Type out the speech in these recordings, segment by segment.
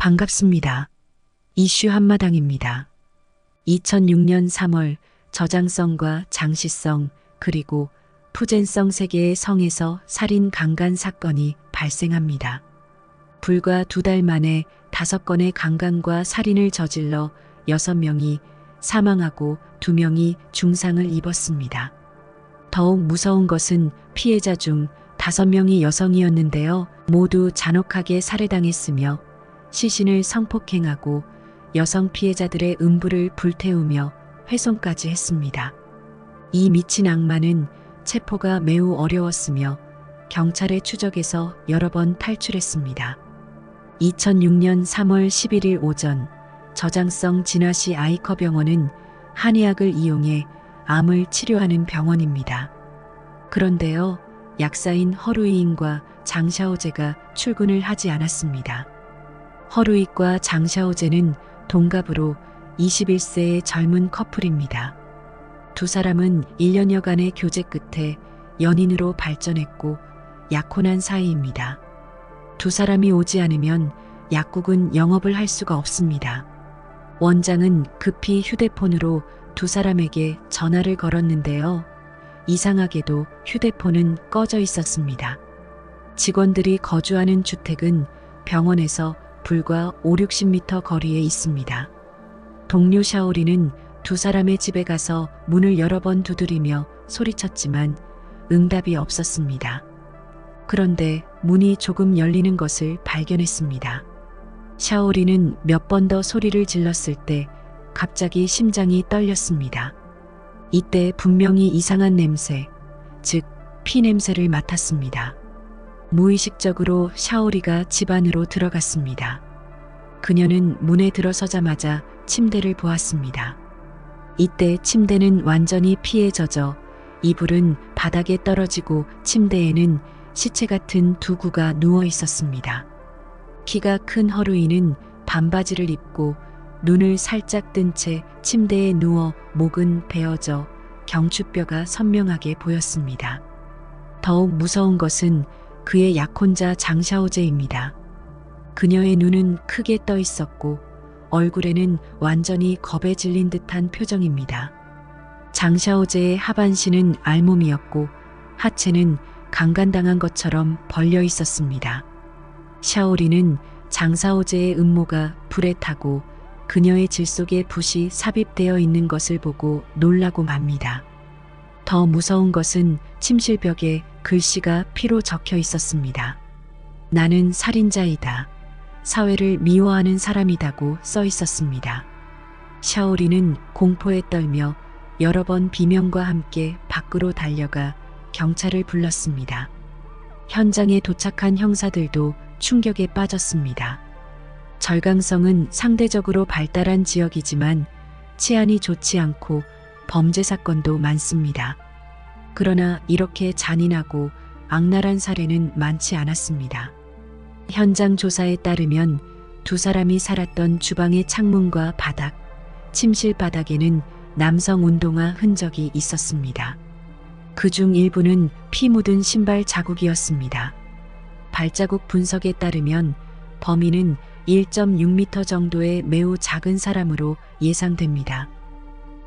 반갑습니다. 이슈 한마당입니다. 2006년 3월 저장성과 장시성 그리고 푸젠성 세 개의 성에서 살인 강간 사건이 발생합니다. 불과 2달 만에 5건의 강간과 살인을 저질러 6명이 사망하고 2명이 중상을 입었습니다. 더욱 무서운 것은 피해자 중 5명이 여성이었는데요. 모두 잔혹하게 살해당했으며 시신을 성폭행하고 여성 피해자들의 음부를 불태우며 훼손까지 했습니다. 이 미친 악마는 체포가 매우 어려웠으며 경찰의 추적에서 여러 번 탈출했습니다. 2006년 3월 11일 오전 저장성 진화시 아이커 병원은 한의학을 이용해 암을 치료하는 병원입니다. 그런데요, 약사인 허루이인과 장샤오제가 출근을 하지 않았습니다. 허루이과 장샤오제는 동갑으로 21세의 젊은 커플입니다. 두 사람은 1년여간의 교제 끝에 연인으로 발전했고 약혼한 사이입니다. 두 사람이 오지 않으면 약국은 영업을 할 수가 없습니다. 원장은 급히 휴대폰으로 두 사람에게 전화를 걸었는데요. 이상하게도 휴대폰은 꺼져 있었습니다. 직원들이 거주하는 주택은 병원에서 불과 5-60m 거리에 있습니다. 동료 샤오리는 두 사람의 집에 가서 문을 여러 번 두드리며 소리쳤지만 응답이 없었습니다. 그런데 문이 조금 열리는 것을 발견했습니다. 샤오리는 몇 번 더 소리를 질렀을 때 갑자기 심장이 떨렸습니다. 이때 분명히 이상한 냄새, 즉 피 냄새를 맡았습니다. 무의식적으로 샤오리가 집 안으로 들어갔습니다. 그녀는 문에 들어서자마자 침대를 보았습니다. 이때 침대는 완전히 피에 젖어 이불은 바닥에 떨어지고 침대에는 시체 같은 두 구가 누워 있었습니다. 키가 큰 허루이는 반바지를 입고 눈을 살짝 뜬 채 침대에 누워 목은 베어져 경추뼈가 선명하게 보였습니다. 더욱 무서운 것은 그의 약혼자 장샤오제입니다. 그녀의 눈은 크게 떠 있었고 얼굴에는 완전히 겁에 질린 듯한 표정입니다. 장샤오제의 하반신은 알몸이었고 하체는 강간당한 것처럼 벌려 있었습니다. 샤오리는 장샤오제의 음모가 불에 타고 그녀의 질 속에 붓이 삽입되어 있는 것을 보고 놀라고 맙니다. 더 무서운 것은 침실벽에 글씨가 피로 적혀 있었습니다. 나는 살인자이다. 사회를 미워하는 사람이다고 써 있었습니다. 샤오리는 공포에 떨며 여러 번 비명과 함께 밖으로 달려가 경찰을 불렀습니다. 현장에 도착한 형사들도 충격에 빠졌습니다. 절강성은 상대적으로 발달한 지역이지만 치안이 좋지 않고 범죄 사건도 많습니다. 그러나 이렇게 잔인하고 악랄한 사례는 많지 않았습니다. 현장 조사에 따르면 두 사람이 살았던 주방의 창문과 바닥, 침실 바닥에는 남성 운동화 흔적이 있었습니다. 그중 일부는 피 묻은 신발 자국이었습니다. 발자국 분석에 따르면 범인은 1.6m 정도의 매우 작은 사람으로 예상됩니다.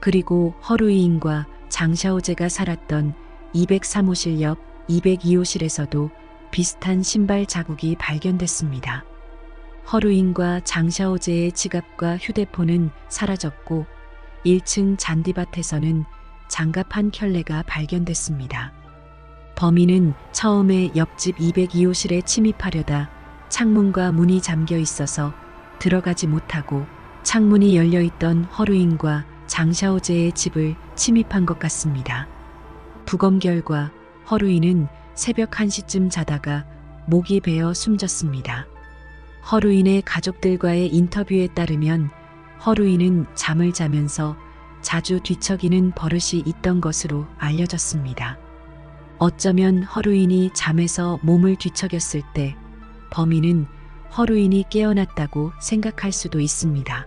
그리고 허루이인과 장샤오제가 살았던 203호실 옆 202호실에서도 비슷한 신발 자국이 발견됐습니다. 허루인과 장샤오제의 지갑과 휴대폰은 사라졌고 1층 잔디밭에서는 장갑 한 켤레가 발견됐습니다. 범인은 처음에 옆집 202호실에 침입하려다 창문과 문이 잠겨 있어서 들어가지 못하고 창문이 열려 있던 허루인과 장샤오제의 집을 침입한 것 같습니다. 부검 결과 허루인은 새벽 1시쯤 자다가 목이 베어 숨졌습니다. 허루인의 가족들과의 인터뷰에 따르면 허루인은 잠을 자면서 자주 뒤척이는 버릇이 있던 것으로 알려졌습니다. 어쩌면 허루인이 잠에서 몸을 뒤척였을 때 범인은 허루인이 깨어났다고 생각할 수도 있습니다.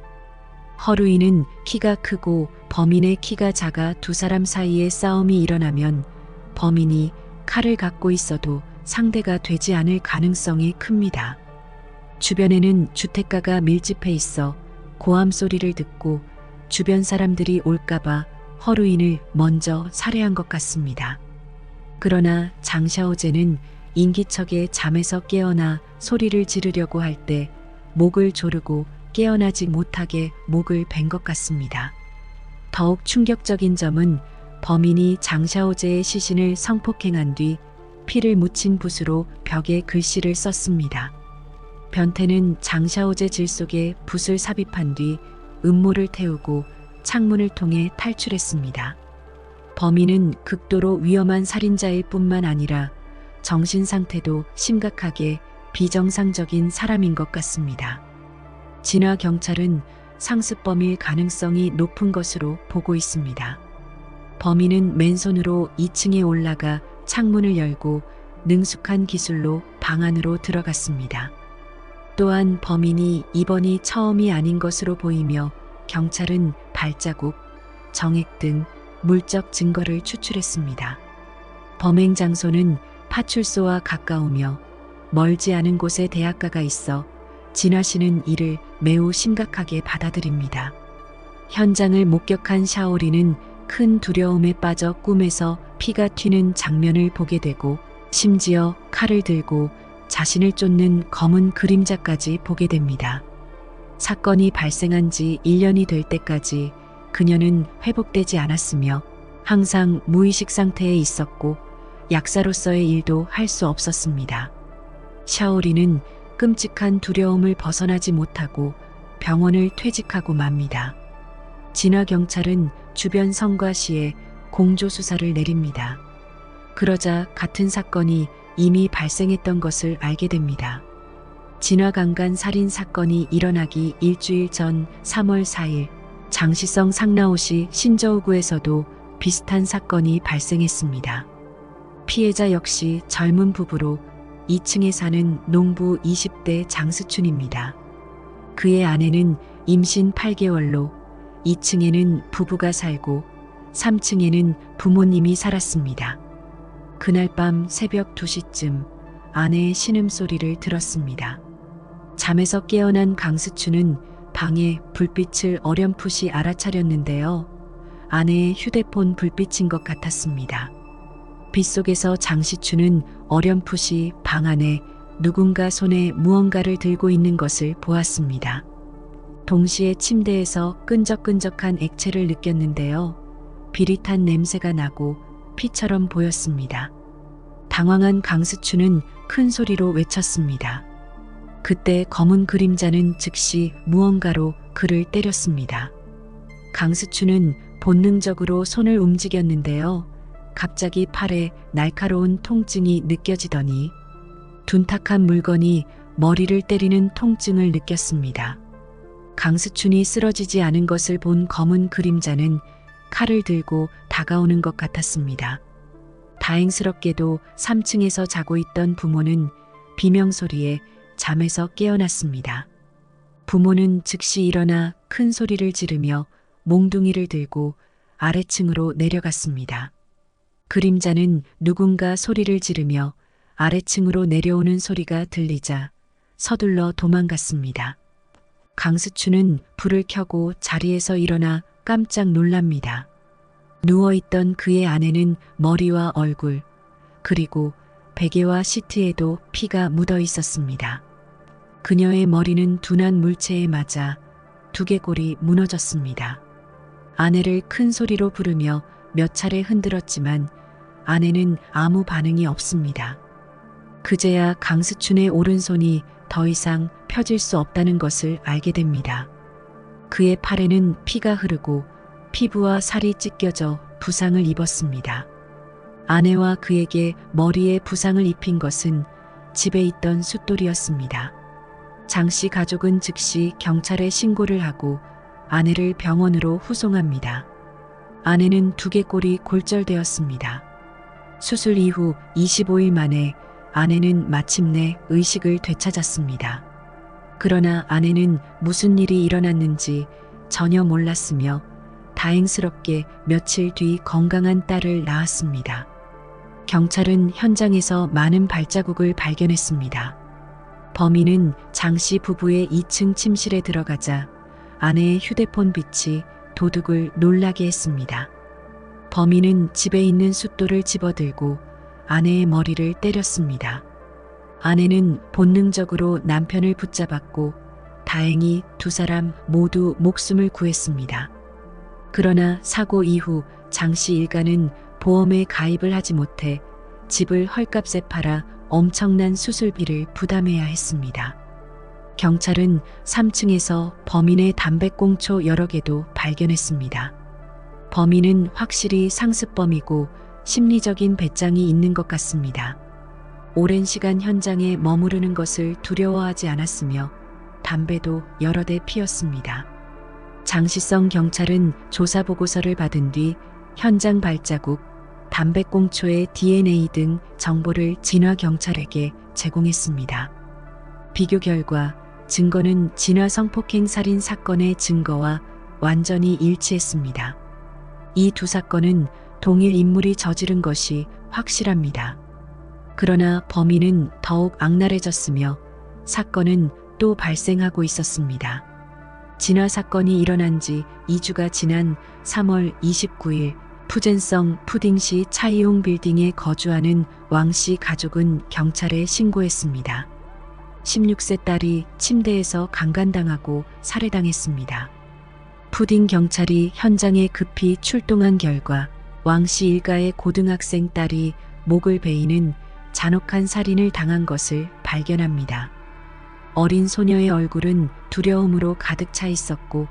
허루인은 키가 크고 범인의 키가 작아 두 사람 사이에 싸움이 일어나면 범인이 칼을 갖고 있어도 상대가 되지 않을 가능성이 큽니다. 주변에는 주택가가 밀집해 있어 고함 소리를 듣고 주변 사람들이 올까봐 허루인을 먼저 살해한 것 같습니다. 그러나 장샤오제는 인기척에 잠에서 깨어나 소리를 지르려고 할 때 목을 조르고 깨어나지 못하게 목을 벤 것 같습니다. 더욱 충격적인 점은 범인이 장샤오제의 시신을 성폭행한 뒤 피를 묻힌 붓으로 벽에 글씨를 썼습니다. 변태는 장샤오제 질 속에 붓을 삽입한 뒤 음모를 태우고 창문을 통해 탈출했습니다. 범인은 극도로 위험한 살인자일 뿐만 아니라 정신 상태도 심각하게 비정상적인 사람인 것 같습니다. 진화 경찰은 상습범일 가능성이 높은 것으로 보고 있습니다. 범인은 맨손으로 2층에 올라가 창문을 열고 능숙한 기술로 방 안으로 들어갔습니다. 또한 범인이 이번이 처음이 아닌 것으로 보이며 경찰은 발자국, 정액 등 물적 증거를 추출했습니다. 범행 장소는 파출소와 가까우며 멀지 않은 곳에 대학가가 있어 진화 씨는 이를 매우 심각하게 받아들입니다. 현장을 목격한 샤오리는 큰 두려움에 빠져 꿈에서 피가 튀는 장면을 보게 되고 심지어 칼을 들고 자신을 쫓는 검은 그림자까지 보게 됩니다. 사건이 발생한 지 1년이 될 때까지 그녀는 회복되지 않았으며 항상 무의식 상태에 있었고 약사로서의 일도 할 수 없었습니다. 샤오리는 끔찍한 두려움을 벗어나지 못하고 병원을 퇴직하고 맙니다. 진화 경찰은 주변 성과시에 공조 수사를 내립니다. 그러자 같은 사건이 이미 발생했던 것을 알게 됩니다. 진화 강간 살인 사건이 일어나기 일주일 전 3월 4일 장시성 상라오시 신저우구에서도 비슷한 사건이 발생했습니다. 피해자 역시 젊은 부부로 2층에 사는 농부 20대 장스춘입니다. 그의 아내는 임신 8개월로 2층에는 부부가 살고 3층에는 부모님이 살았습니다. 그날 밤 새벽 2시쯤 아내의 신음소리를 들었습니다. 잠에서 깨어난 강스춘은 방에 불빛을 어렴풋이 알아차렸는데요. 아내의 휴대폰 불빛인 것 같았습니다. 빛 속에서 장시춘은 어렴풋이 방 안에 누군가 손에 무언가를 들고 있는 것을 보았습니다. 동시에 침대에서 끈적끈적한 액체를 느꼈는데요. 비릿한 냄새가 나고 피처럼 보였습니다. 당황한 강스춘은 큰 소리로 외쳤습니다. 그때 검은 그림자는 즉시 무언가로 그를 때렸습니다. 강스춘은 본능적으로 손을 움직였는데요. 갑자기 팔에 날카로운 통증이 느껴지더니 둔탁한 물건이 머리를 때리는 통증을 느꼈습니다. 강스춘이 쓰러지지 않은 것을 본 검은 그림자는 칼을 들고 다가오는 것 같았습니다. 다행스럽게도 3층에서 자고 있던 부모는 비명소리에 잠에서 깨어났습니다. 부모는 즉시 일어나 큰 소리를 지르며 몽둥이를 들고 아래층으로 내려갔습니다. 그림자는 누군가 소리를 지르며 아래층으로 내려오는 소리가 들리자 서둘러 도망갔습니다. 강스춘은 불을 켜고 자리에서 일어나 깜짝 놀랍니다. 누워있던 그의 아내는 머리와 얼굴, 그리고 베개와 시트에도 피가 묻어 있었습니다. 그녀의 머리는 둔한 물체에 맞아 두개골이 무너졌습니다. 아내를 큰 소리로 부르며 몇 차례 흔들었지만 아내는 아무 반응이 없습니다. 그제야 강스춘의 오른손이 더 이상 펴질 수 없다는 것을 알게 됩니다. 그의 팔에는 피가 흐르고 피부와 살이 찢겨져 부상을 입었습니다. 아내와 그에게 머리에 부상을 입힌 것은 집에 있던 숫돌이었습니다. 장 씨 가족은 즉시 경찰에 신고를 하고 아내를 병원으로 후송합니다. 아내는 두개골이 골절되었습니다. 수술 이후 25일 만에 아내는 마침내 의식을 되찾았습니다. 그러나 아내는 무슨 일이 일어났는지 전혀 몰랐으며 다행스럽게 며칠 뒤 건강한 딸을 낳았습니다. 경찰은 현장에서 많은 발자국을 발견했습니다. 범인은 장씨 부부의 2층 침실에 들어가자 아내의 휴대폰 빛이 도둑을 놀라게 했습니다. 범인은 집에 있는 숫돌을 집어들고 아내의 머리를 때렸습니다. 아내는 본능적으로 남편을 붙잡았고 다행히 두 사람 모두 목숨을 구했습니다. 그러나 사고 이후 장씨 일가는 보험에 가입을 하지 못해 집을 헐값에 팔아 엄청난 수술비를 부담해야 했습니다. 경찰은 3층에서 범인의 담배꽁초 여러 개도 발견했습니다. 범인은 확실히 상습범이고 심리적인 배짱이 있는 것 같습니다. 오랜 시간 현장에 머무르는 것을 두려워하지 않았으며 담배도 여러 대 피웠습니다. 장시성 경찰은 조사 보고서를 받은 뒤 현장 발자국, 담배꽁초의 DNA 등 정보를 진화 경찰에게 제공했습니다. 비교 결과 증거는 진화 성폭행 살인 사건의 증거와 완전히 일치했습니다. 이 두 사건은 동일 인물이 저지른 것이 확실합니다. 그러나 범인은 더욱 악랄해졌으며 사건은 또 발생하고 있었습니다. 진화 사건이 일어난 지 2주가 지난 3월 29일 푸젠성 푸딩시 차이용 빌딩에 거주하는 왕씨 가족은 경찰에 신고했습니다. 16세 딸이 침대에서 강간당하고 살해당했습니다. 푸딩 경찰이 현장에 급히 출동한 결과 왕씨 일가의 고등학생 딸이 목을 베이는 잔혹한 살인을 당한 것을 발견합니다. 어린 소녀의 얼굴은 두려움으로 가득 차 있었고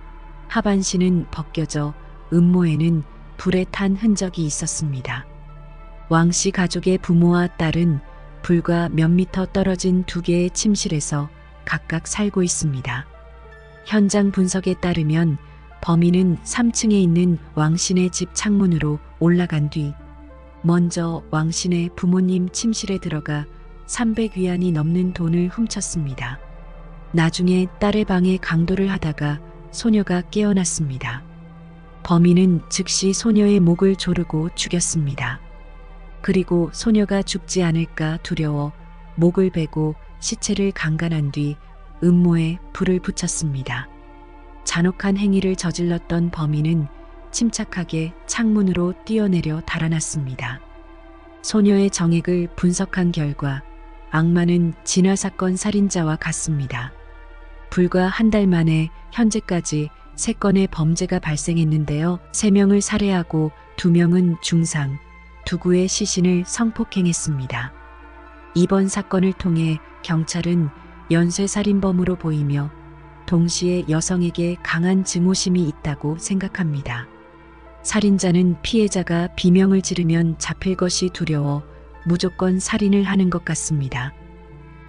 하반신은 벗겨져 음모에는 불에 탄 흔적이 있었습니다. 왕씨 가족의 부모와 딸은 불과 몇 미터 떨어진 두 개의 침실에서 각각 살고 있습니다. 현장 분석에 따르면 범인은 3층에 있는 왕씨네 집 창문으로 올라간 뒤 먼저 왕씨네 부모님 침실에 들어가 300위안이 넘는 돈을 훔쳤습니다. 나중에 딸의 방에 강도를 하다가 소녀가 깨어났습니다. 범인은 즉시 소녀의 목을 조르고 죽였습니다. 그리고 소녀가 죽지 않을까 두려워 목을 베고 시체를 강간한 뒤 음모에 불을 붙였습니다. 잔혹한 행위를 저질렀던 범인은 침착하게 창문으로 뛰어내려 달아났습니다. 소녀의 정액을 분석한 결과 악마는 진화사건 살인자와 같습니다. 불과 한 달 만에 현재까지 3건의 범죄가 발생했는데요. 3명을 살해하고 2명은 중상, 2구의 시신을 성폭행했습니다. 이번 사건을 통해 경찰은 연쇄살인범으로 보이며 동시에 여성에게 강한 증오심이 있다고 생각합니다. 살인자는 피해자가 비명을 지르면 잡힐 것이 두려워 무조건 살인을 하는 것 같습니다.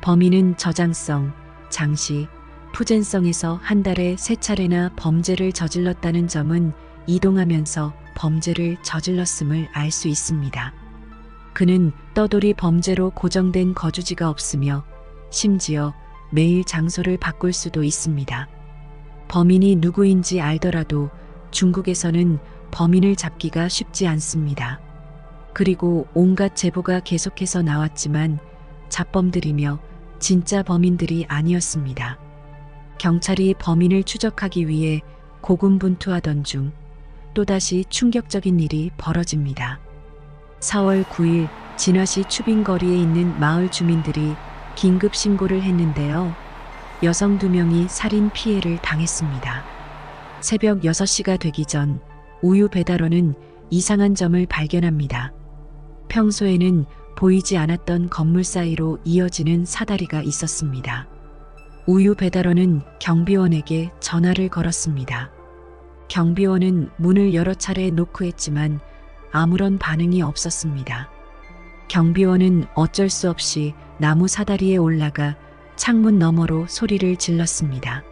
범인은 저장성, 장시, 푸젠성에서 한 달에 3차례나 범죄를 저질렀다는 점은 이동하면서 범죄를 저질렀음을 알 수 있습니다. 그는 떠돌이 범죄로 고정된 거주지가 없으며 심지어 매일 장소를 바꿀 수도 있습니다. 범인이 누구인지 알더라도 중국에서는 범인을 잡기가 쉽지 않습니다. 그리고 온갖 제보가 계속해서 나왔지만 잡범들이며 진짜 범인들이 아니었습니다. 경찰이 범인을 추적하기 위해 고군분투하던 중 또다시 충격적인 일이 벌어집니다. 4월 9일 진화시 추빈거리에 있는 마을 주민들이 긴급 신고를 했는데요. 여성 2명이 살인 피해를 당했습니다. 새벽 6시가 되기 전 우유 배달원은 이상한 점을 발견합니다. 평소에는 보이지 않았던 건물 사이로 이어지는 사다리가 있었습니다. 우유 배달원은 경비원에게 전화를 걸었습니다. 경비원은 문을 여러 차례 노크했지만 아무런 반응이 없었습니다. 경비원은 어쩔 수 없이 나무 사다리에 올라가 창문 너머로 소리를 질렀습니다.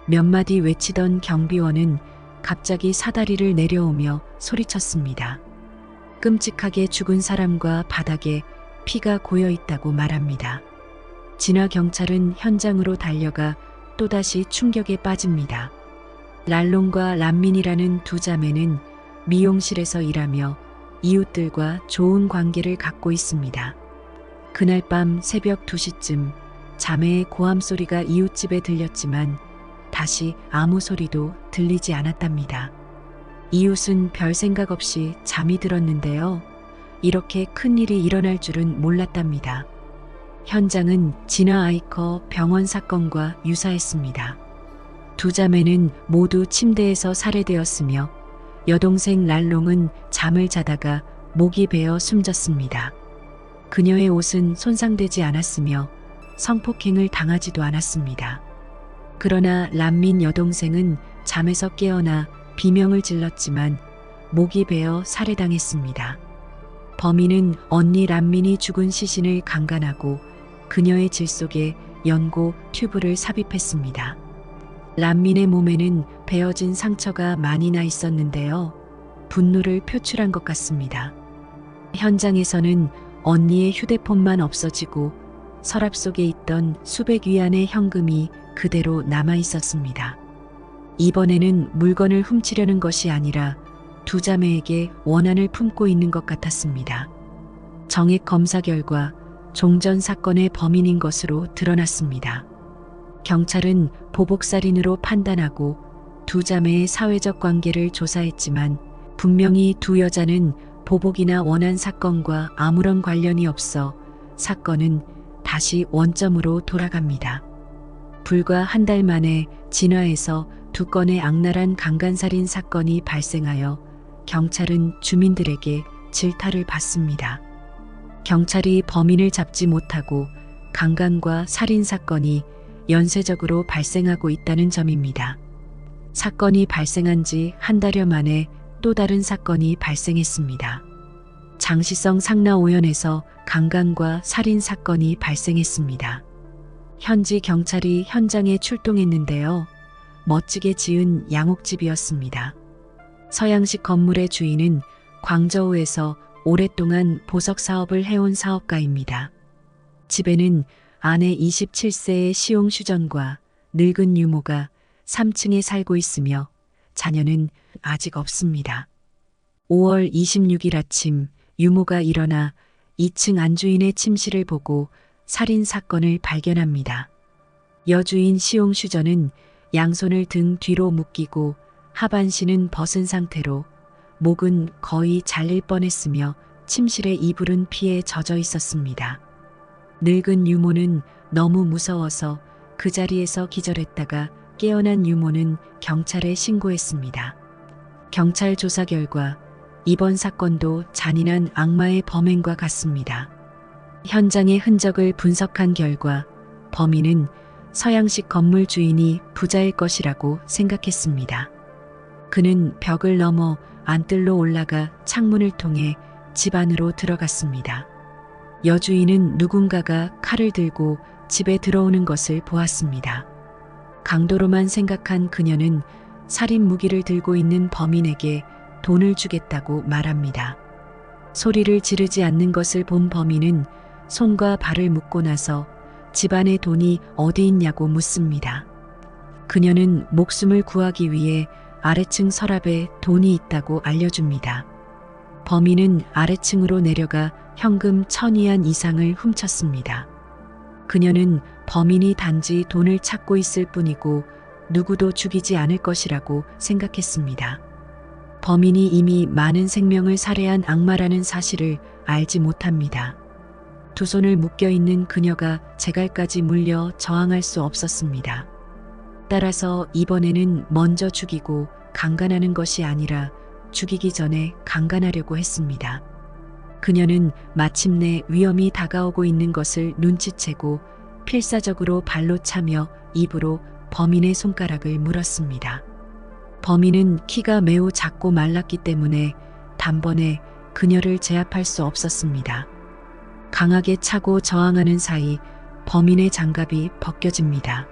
몇 마디 외치던 경비원은 갑자기 사다리를 내려오며 소리쳤습니다. 끔찍하게 죽은 사람과 바닥에 피가 고여 있다고 말합니다. 진화 경찰은 현장으로 달려가 또다시 충격에 빠집니다. 랄롱과 란민이라는 두 자매는 미용실에서 일하며 이웃들과 좋은 관계를 갖고 있습니다. 그날 밤 새벽 2시쯤 자매의 고함 소리가 이웃집에 들렸지만 다시 아무 소리도 들리지 않았답니다. 이웃은 별 생각 없이 잠이 들었는데요. 이렇게 큰일이 일어날 줄은 몰랐답니다. 현장은 진화 아이커 병원 사건과 유사했습니다. 두 자매는 모두 침대에서 살해되었으며 여동생 랄롱은 잠을 자다가 목이 베어 숨졌습니다. 그녀의 옷은 손상되지 않았으며 성폭행을 당하지도 않았습니다. 그러나 란민 여동생은 잠에서 깨어나 비명을 질렀지만 목이 베어 살해당했습니다. 범인은 언니 란민이 죽은 시신을 강간하고 그녀의 질 속에 연고 튜브를 삽입했습니다. 란민의 몸에는 베어진 상처가 많이 나 있었는데요. 분노를 표출한 것 같습니다. 현장에서는 언니의 휴대폰만 없어지고 서랍 속에 있던 수백 위안의 현금이 그대로 남아 있었습니다. 이번에는 물건을 훔치려는 것이 아니라 두 자매에게 원한을 품고 있는 것 같았습니다. 정액 검사 결과 종전 사건의 범인인 것으로 드러났습니다. 경찰은 보복살인으로 판단하고 두 자매의 사회적 관계를 조사했지만 분명히 두 여자는 보복이나 원한 사건과 아무런 관련이 없어 사건은 다시 원점으로 돌아갑니다. 불과 한 달 만에 진화에서 두 건의 악랄한 강간살인 사건이 발생하여 경찰은 주민들에게 질타를 받습니다. 경찰이 범인을 잡지 못하고 강간과 살인 사건이 연쇄적으로 발생하고 있다는 점입니다. 사건이 발생한 지 한 달여 만에 또 다른 사건이 발생했습니다. 장시성 상나오연에서 강간과 살인 사건이 발생했습니다. 현지 경찰이 현장에 출동했는데요. 멋지게 지은 양옥집이었습니다. 서양식 건물의 주인은 광저우에서 오랫동안 보석 사업을 해온 사업가입니다. 집에는 아내 27세의 시용 슈전과 늙은 유모가 3층에 살고 있으며 자녀는 아직 없습니다. 5월 26일 아침 유모가 일어나 2층 안주인의 침실을 보고 살인 사건을 발견합니다. 여주인 시용 슈전은 양손을 등 뒤로 묶이고 하반신은 벗은 상태로 목은 거의 잘릴 뻔했으며 침실의 이불은 피에 젖어 있었습니다. 늙은 유모는 너무 무서워서 그 자리에서 기절했다가 깨어난 유모는 경찰에 신고했습니다. 경찰 조사 결과 이번 사건도 잔인한 악마의 범행과 같습니다. 현장의 흔적을 분석한 결과 범인은 서양식 건물 주인이 부자일 것이라고 생각했습니다. 그는 벽을 넘어 안뜰로 올라가 창문을 통해 집 안으로 들어갔습니다. 여주인은 누군가가 칼을 들고 집에 들어오는 것을 보았습니다. 강도로만 생각한 그녀는 살인 무기를 들고 있는 범인에게 돈을 주겠다고 말합니다. 소리를 지르지 않는 것을 본 범인은 손과 발을 묶고 나서 집안에 돈이 어디 있냐고 묻습니다. 그녀는 목숨을 구하기 위해 아래층 서랍에 돈이 있다고 알려줍니다. 범인은 아래층으로 내려가 현금 1,000위안 이상을 훔쳤습니다. 그녀는 범인이 단지 돈을 찾고 있을 뿐이고 누구도 죽이지 않을 것이라고 생각했습니다. 범인이 이미 많은 생명을 살해한 악마라는 사실을 알지 못합니다. 두 손을 묶여있는 그녀가 제갈까지 물려 저항할 수 없었습니다. 따라서 이번에는 먼저 죽이고 강간하는 것이 아니라 죽이기 전에 강간하려고 했습니다. 그녀는 마침내 위험이 다가오고 있는 것을 눈치채고 필사적으로 발로 차며 입으로 범인의 손가락을 물었습니다. 범인은 키가 매우 작고 말랐기 때문에 단번에 그녀를 제압할 수 없었습니다. 강하게 차고 저항하는 사이 범인의 장갑이 벗겨집니다.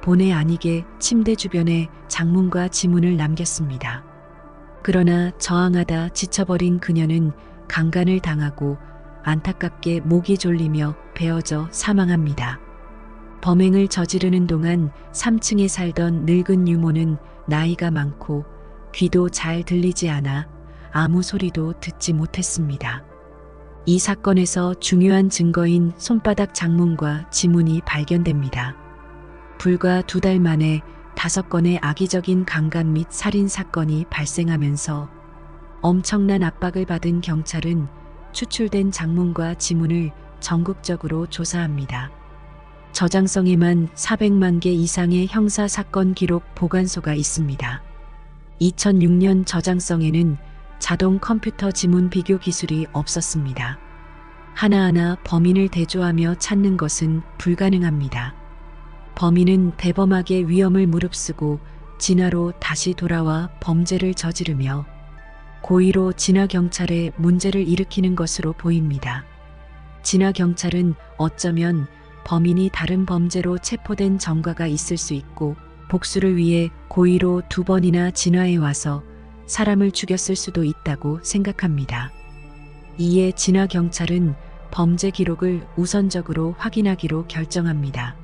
본의 아니게 침대 주변에 장문과 지문을 남겼습니다. 그러나 저항하다 지쳐버린 그녀는 강간을 당하고 안타깝게 목이 졸리며 베어져 사망합니다. 범행을 저지르는 동안 3층에 살던 늙은 유모는 나이가 많고 귀도 잘 들리지 않아 아무 소리도 듣지 못했습니다. 이 사건에서 중요한 증거인 손바닥 장문과 지문이 발견됩니다. 불과 2달 만에 5건의 악의적인 강간 및 살인 사건이 발생하면서 엄청난 압박을 받은 경찰은 추출된 장문과 지문을 전국적으로 조사합니다. 저장성에만 400만 개 이상의 형사 사건 기록 보관소가 있습니다. 2006년 저장성에는 자동 컴퓨터 지문 비교 기술이 없었습니다. 하나하나 범인을 대조하며 찾는 것은 불가능합니다. 범인은 대범하게 위험을 무릅쓰고 진화로 다시 돌아와 범죄를 저지르며 고의로 진화 경찰에 문제를 일으키는 것으로 보입니다. 진화 경찰은 어쩌면 범인이 다른 범죄로 체포된 전과가 있을 수 있고 복수를 위해 고의로 2번이나 진화해 와서 사람을 죽였을 수도 있다고 생각합니다. 이에 진화 경찰은 범죄 기록을 우선적으로 확인하기로 결정합니다.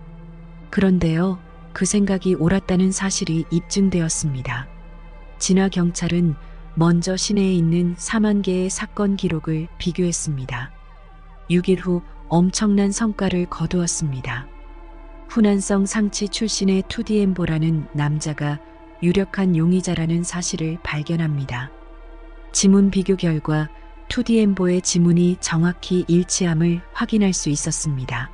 그런데요, 그 생각이 옳았다는 사실이 입증되었습니다. 진화 경찰은 먼저 시내에 있는 4만 개의 사건 기록을 비교했습니다. 6일 후 엄청난 성과를 거두었습니다. 후난성 상치 출신의 투디엠보라는 남자가 유력한 용의자라는 사실을 발견합니다. 지문 비교 결과 투디엠보의 지문이 정확히 일치함을 확인할 수 있었습니다.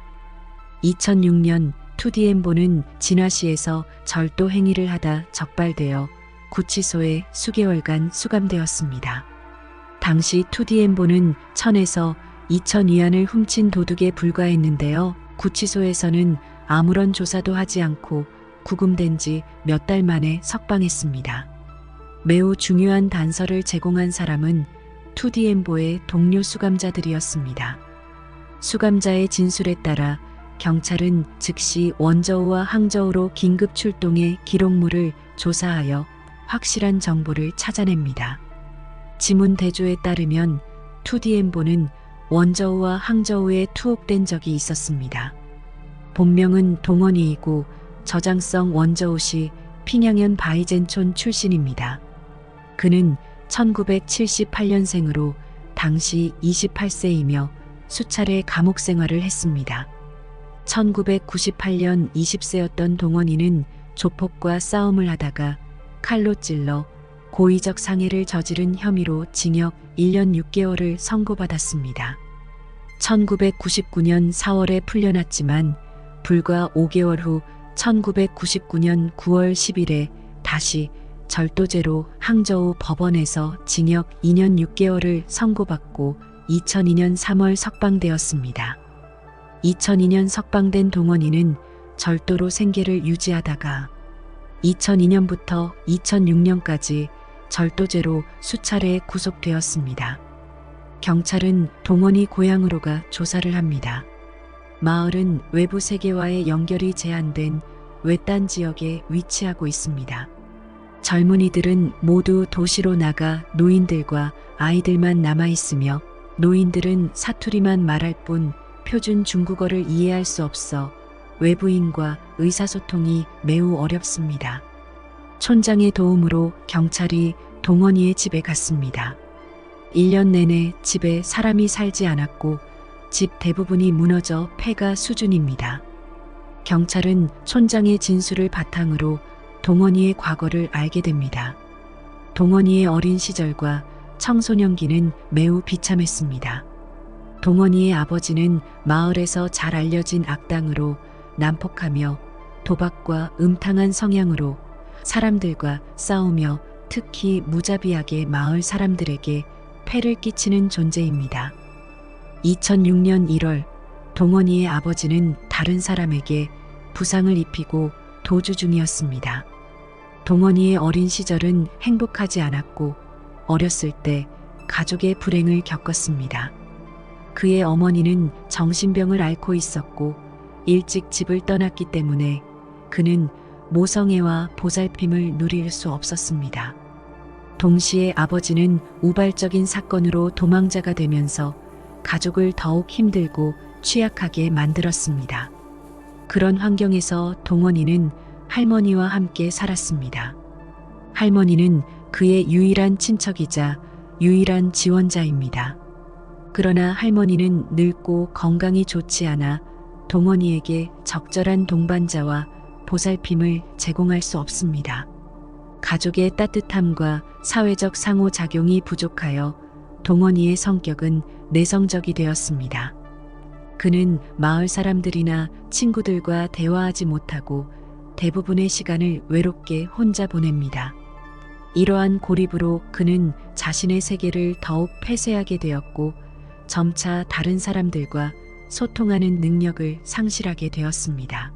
2006년 투디엠보는 진화시에서 절도 행위를 하다 적발되어 구치소에 수개월간 수감되었습니다. 당시 투디엠보는 1000에서 2000 위안을 훔친 도둑에 불과했는데요. 구치소에서는 아무런 조사도 하지 않고 구금된 지 몇 달 만에 석방했습니다. 매우 중요한 단서를 제공한 사람은 투디엠보의 동료 수감자들이었습니다. 수감자의 진술에 따라 경찰은 즉시 원저우와 항저우로 긴급 출동해 기록물을 조사하여 확실한 정보를 찾아냅니다. 지문 대조에 따르면 투디엠보는 원저우와 항저우에 투옥된 적이 있었습니다. 본명은 동원이이고 저장성 원저우시 핑양현 바이젠촌 출신입니다. 그는 1978년생으로 당시 28세이며 수차례 감옥 생활을 했습니다. 1998년 20세였던 동원이는 조폭과 싸움을 하다가 칼로 찔러 고의적 상해를 저지른 혐의로 징역 1년 6개월을 선고받았습니다. 1999년 4월에 풀려났지만 불과 5개월 후 1999년 9월 10일에 다시 절도죄로 항저우 법원에서 징역 2년 6개월을 선고받고 2002년 3월 석방되었습니다. 2002년 석방된 동원이는 절도로 생계를 유지하다가 2002년부터 2006년까지 절도죄로 수차례 구속되었습니다. 경찰은 동원이 고향으로 가 조사를 합니다. 마을은 외부 세계와의 연결이 제한된 외딴 지역에 위치하고 있습니다. 젊은이들은 모두 도시로 나가 노인들과 아이들만 남아 있으며 노인들은 사투리만 말할 뿐 표준 중국어를 이해할 수 없어 외부인과 의사소통이 매우 어렵습니다. 촌장의 도움으로 경찰이 동원이의 집에 갔습니다. 1년 내내 집에 사람이 살지 않았고 집 대부분이 무너져 폐가 수준입니다. 경찰은 촌장의 진술을 바탕으로 동원이의 과거를 알게 됩니다. 동원이의 어린 시절과 청소년기는 매우 비참했습니다. 동원이의 아버지는 마을에서 잘 알려진 악당으로 난폭하며 도박과 음탕한 성향으로 사람들과 싸우며 특히 무자비하게 마을 사람들에게 폐를 끼치는 존재입니다. 2006년 1월 동원이의 아버지는 다른 사람에게 부상을 입히고 도주 중이었습니다. 동원이의 어린 시절은 행복하지 않았고 어렸을 때 가족의 불행을 겪었습니다. 그의 어머니는 정신병을 앓고 있었고 일찍 집을 떠났기 때문에 그는 모성애와 보살핌을 누릴 수 없었습니다. 동시에 아버지는 우발적인 사건으로 도망자가 되면서 가족을 더욱 힘들고 취약하게 만들었습니다. 그런 환경에서 동원이는 할머니와 함께 살았습니다. 할머니는 그의 유일한 친척이자 유일한 지원자입니다. 그러나 할머니는 늙고 건강이 좋지 않아 동원이에게 적절한 동반자와 보살핌을 제공할 수 없습니다. 가족의 따뜻함과 사회적 상호작용이 부족하여 동원이의 성격은 내성적이 되었습니다. 그는 마을 사람들이나 친구들과 대화하지 못하고 대부분의 시간을 외롭게 혼자 보냅니다. 이러한 고립으로 그는 자신의 세계를 더욱 폐쇄하게 되었고 점차 다른 사람들과 소통하는 능력을 상실하게 되었습니다.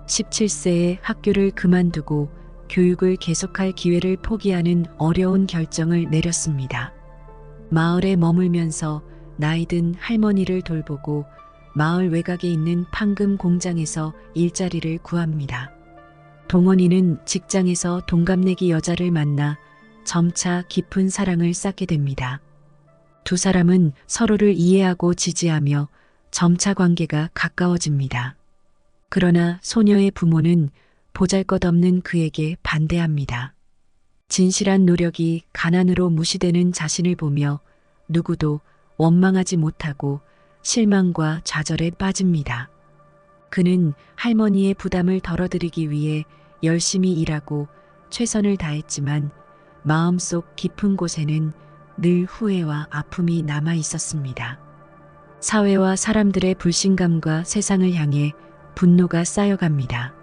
17세에 학교를 그만두고 교육을 계속할 기회를 포기하는 어려운 결정을 내렸습니다. 마을에 머물면서 나이든 할머니를 돌보고 마을 외곽에 있는 판금 공장에서 일자리를 구합니다. 동원이는 직장에서 동갑내기 여자를 만나 점차 깊은 사랑을 쌓게 됩니다. 두 사람은 서로를 이해하고 지지하며 점차 관계가 가까워집니다. 그러나 소녀의 부모는 보잘것없는 그에게 반대합니다. 진실한 노력이 가난으로 무시되는 자신을 보며 누구도 원망하지 못하고 실망과 좌절에 빠집니다. 그는 할머니의 부담을 덜어드리기 위해 열심히 일하고 최선을 다했지만 마음속 깊은 곳에는 늘 후회와 아픔이 남아 있었습니다. 사회와 사람들의 불신감과 세상을 향해 분노가 쌓여갑니다.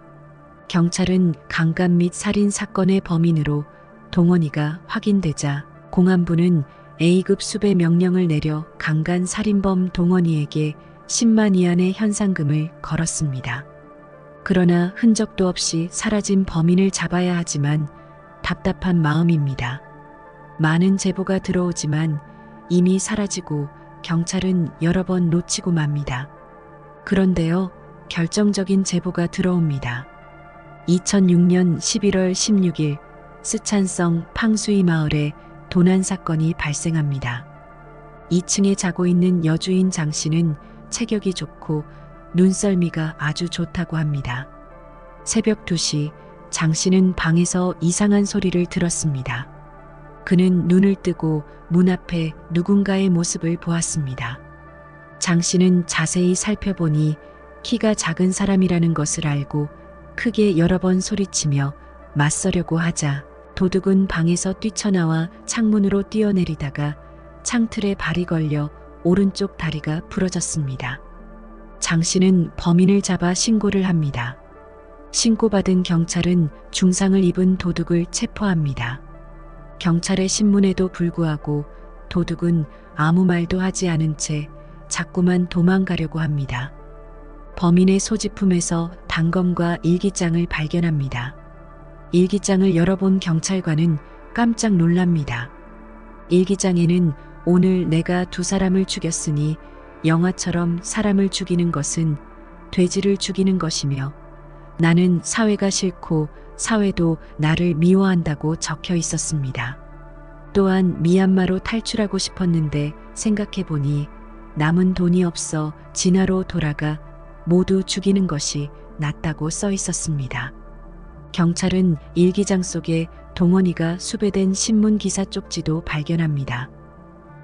경찰은 강간 및 살인 사건의 범인으로 동원이가 확인되자 공안부는 A급 수배 명령을 내려 강간 살인범 동원이에게 10만 위안의 현상금을 걸었습니다. 그러나 흔적도 없이 사라진 범인을 잡아야 하지만 답답한 마음입니다. 많은 제보가 들어오지만 이미 사라지고 경찰은 여러 번 놓치고 맙니다. 그런데요, 결정적인 제보가 들어옵니다. 2006년 11월 16일 스촨성 팡수이 마을에 도난 사건이 발생합니다. 2층에 자고 있는 여주인 장 씨는 체격이 좋고 눈썰미가 아주 좋다고 합니다. 새벽 2시 장 씨는 방에서 이상한 소리를 들었습니다. 그는 눈을 뜨고 문 앞에 누군가의 모습을 보았습니다. 장 씨는 자세히 살펴보니 키가 작은 사람이라는 것을 알고 크게 여러 번 소리치며 맞서려고 하자 도둑은 방에서 뛰쳐나와 창문으로 뛰어내리다가 창틀에 발이 걸려 오른쪽 다리가 부러졌습니다. 장 씨는 범인을 잡아 신고를 합니다. 신고받은 경찰은 중상을 입은 도둑을 체포합니다. 경찰의 신문에도 불구하고 도둑은 아무 말도 하지 않은 채 자꾸만 도망가려고 합니다. 범인의 소지품에서 단검과 일기장을 발견합니다. 일기장을 열어본 경찰관은 깜짝 놀랍니다. 일기장에는 오늘 내가 두 사람을 죽였으니 영화처럼 사람을 죽이는 것은 돼지를 죽이는 것이며 나는 사회가 싫고 사회도 나를 미워한다고 적혀 있었습니다. 또한 미얀마로 탈출하고 싶었는데 생각해보니 남은 돈이 없어 진화로 돌아가 모두 죽이는 것이 낫다고 써 있었습니다. 경찰은 일기장 속에 동원이가 수배된 신문 기사 쪽지도 발견합니다.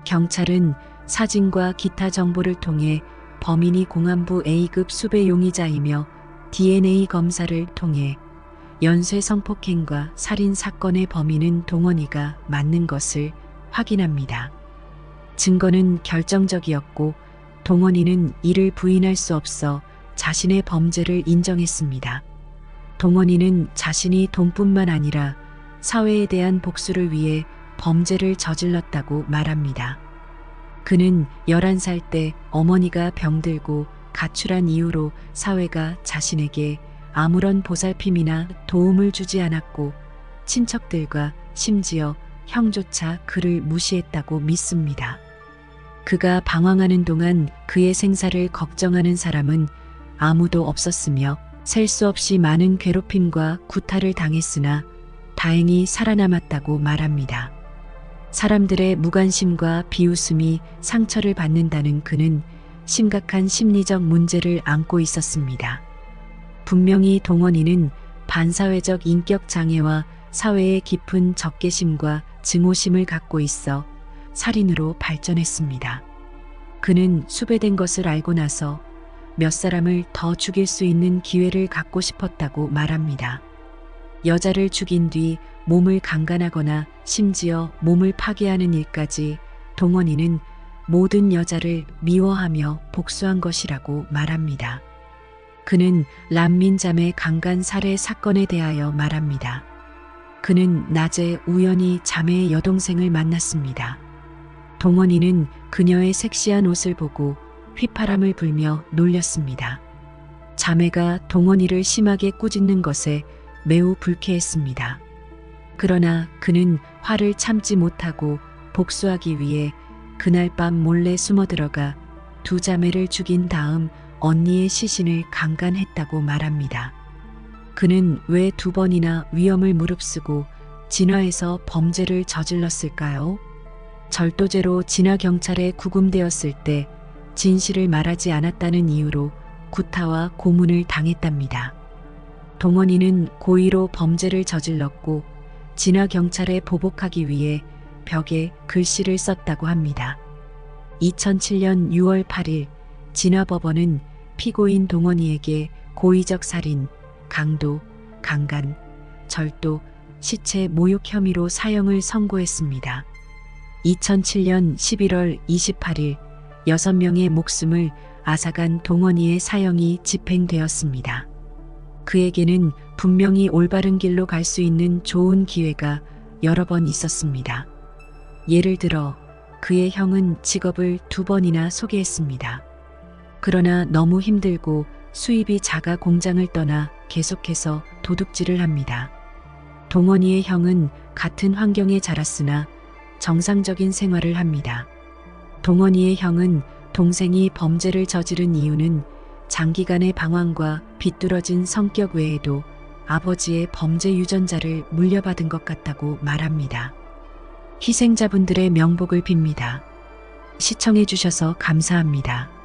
경찰은 사진과 기타 정보를 통해 범인이 공안부 A급 수배 용의자이며 DNA 검사를 통해 연쇄 성폭행과 살인 사건의 범인은 동원이가 맞는 것을 확인합니다. 증거는 결정적이었고 동원이는 이를 부인할 수 없어 자신의 범죄를 인정했습니다. 동원이는 자신이 돈뿐만 아니라 사회에 대한 복수를 위해 범죄를 저질렀다고 말합니다. 그는 11살 때 어머니가 병들고 가출한 이후로 사회가 자신에게 아무런 보살핌이나 도움을 주지 않았고 친척들과 심지어 형조차 그를 무시했다고 믿습니다. 그가 방황하는 동안 그의 생사를 걱정하는 사람은 아무도 없었으며 셀 수 없이 많은 괴롭힘과 구타를 당했으나 다행히 살아남았다고 말합니다. 사람들의 무관심과 비웃음이 상처를 받는다는 그는 심각한 심리적 문제를 안고 있었습니다. 분명히 동원이는 반사회적 인격 장애와 사회의 깊은 적개심과 증오심을 갖고 있어 살인으로 발전했습니다. 그는 수배된 것을 알고 나서 몇 사람을 더 죽일 수 있는 기회를 갖고 싶었다고 말합니다. 여자를 죽인 뒤 몸을 강간하거나 심지어 몸을 파괴하는 일까지 동원이는 모든 여자를 미워하며 복수한 것이라고 말합니다. 그는 란민자매 강간 살해 사건에 대하여 말합니다. 그는 낮에 우연히 자매의 여동생을 만났습니다. 동원이는 그녀의 섹시한 옷을 보고 휘파람을 불며 놀렸습니다. 자매가 동원이를 심하게 꾸짖는 것에 매우 불쾌했습니다. 그러나 그는 화를 참지 못하고 복수하기 위해 그날 밤 몰래 숨어들어가 두 자매를 죽인 다음 언니의 시신을 강간했다고 말합니다. 그는 왜 2번이나 위험을 무릅쓰고 진화에서 범죄를 저질렀을까요? 절도죄로 진화 경찰에 구금되었을 때 진실을 말하지 않았다는 이유로 구타와 고문을 당했답니다. 동원이는 고의로 범죄를 저질렀고 진화 경찰에 보복하기 위해 벽에 글씨를 썼다고 합니다. 2007년 6월 8일 진화법원은 피고인 동원이에게 고의적 살인, 강도, 강간, 절도, 시체 모욕 혐의로 사형을 선고했습니다. 2007년 11월 28일 6명의 목숨을 앗아간 동원이의 사형이 집행되었습니다. 그에게는 분명히 올바른 길로 갈 수 있는 좋은 기회가 여러 번 있었습니다. 예를 들어 그의 형은 직업을 2번이나 소개했습니다. 그러나 너무 힘들고 수입이 작아 공장을 떠나 계속해서 도둑질을 합니다. 동원이의 형은 같은 환경에 자랐으나 정상적인 생활을 합니다. 동원이의 형은 동생이 범죄를 저지른 이유는 장기간의 방황과 비뚤어진 성격 외에도 아버지의 범죄 유전자를 물려받은 것 같다고 말합니다. 희생자분들의 명복을 빕니다. 시청해 주셔서 감사합니다.